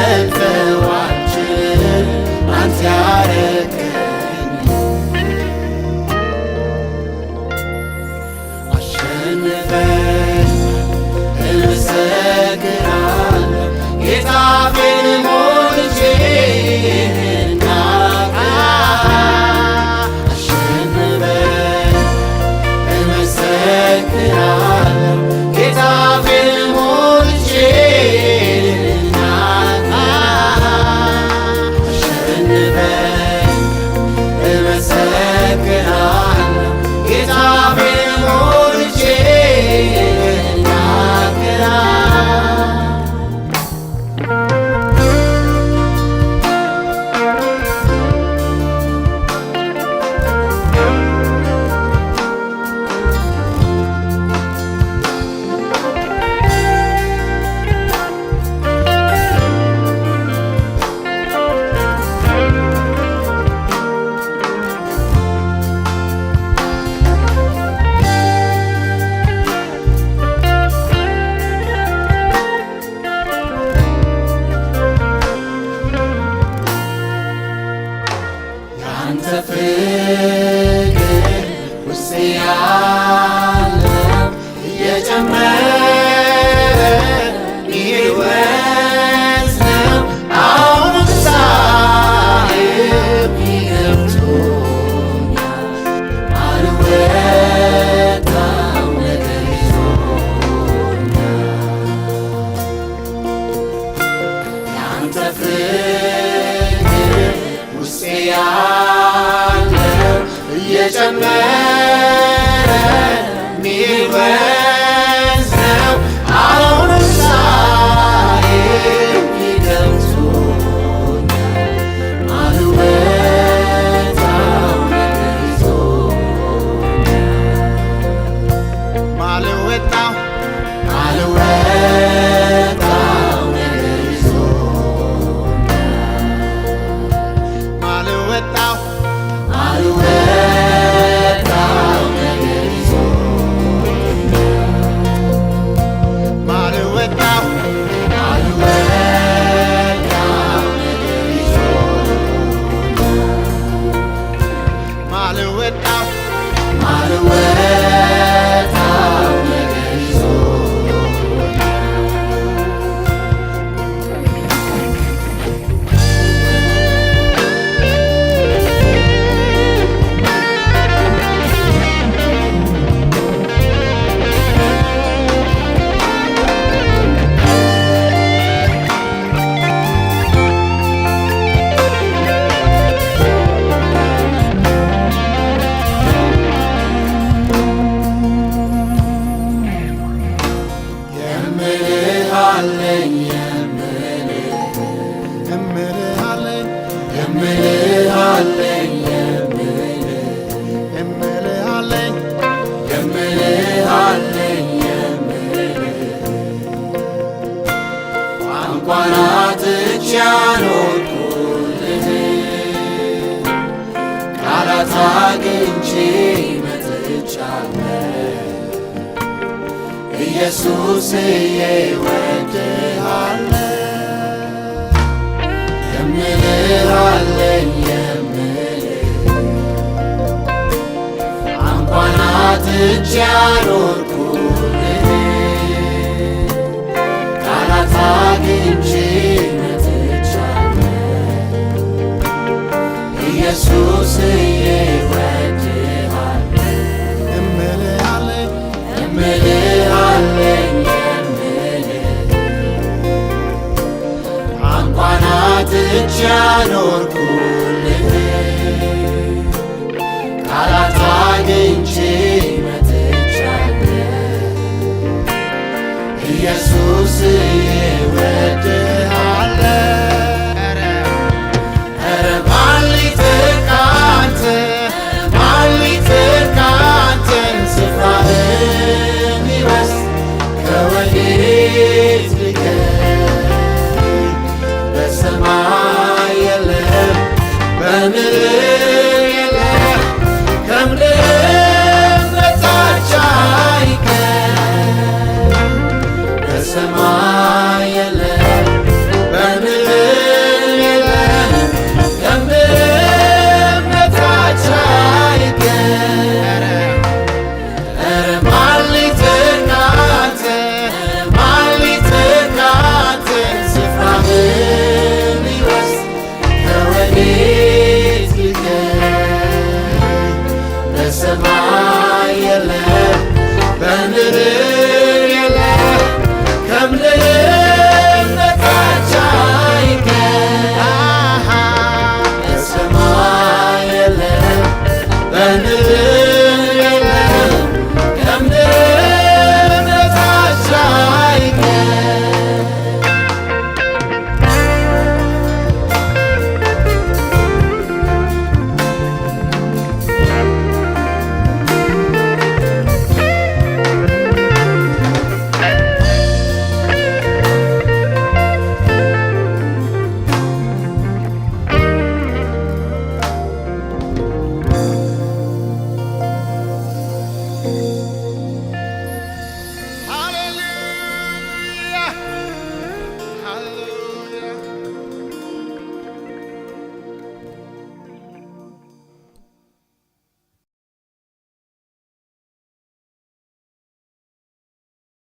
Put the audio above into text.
ልገልጸው አልችልም አንተ ያረከኝ አሸንፈኝ እመሰክራለሁ ጌታ አፌን ሞልቼ አሸንፈኝ እመሰክራለሁ ጌታ አፌን ሞልቼ አሸንፈኝ እመሰክራለሁ ጌታ አፌን ሞልቼ ያንተ ፍቅር ውስጤ ያለው እየጨመረ ሚወዝ ነው አሁንም ሳይብ ገብቶኛል አልወጣም ነገር ይዞኛል ያንተ ፍቅር ውስጤ ያለው እየጨመረ ሚወዝ ነው አሁንም ሳይብ ገብቶኛል አልወጣም ነገር ይዞኛል አልወጣም ነገር ይዞኛል አልወጣም ነገር ይዞኛል አልወጣም ነገር ይዞኛል አልወጣም ነገር ቋንቋን አጥቼ ያኖርኩልህ ቃላት አግኝቼ መጥቻለሁ ኢየሱስዬ እወድሃለሁ የምልህ አለኝ ቋንቋን አጥቼ ያኖርኩልህ ቃላት አግኝቼ መጥቻለሁ ኢየሱስዬ እወድሃለሁ የምልህ አለኝ ቋንቋን አጥቼ ያኖርኩልህ ቃላት አግኝቼ መጥቻለሁ ኢየሱስዬ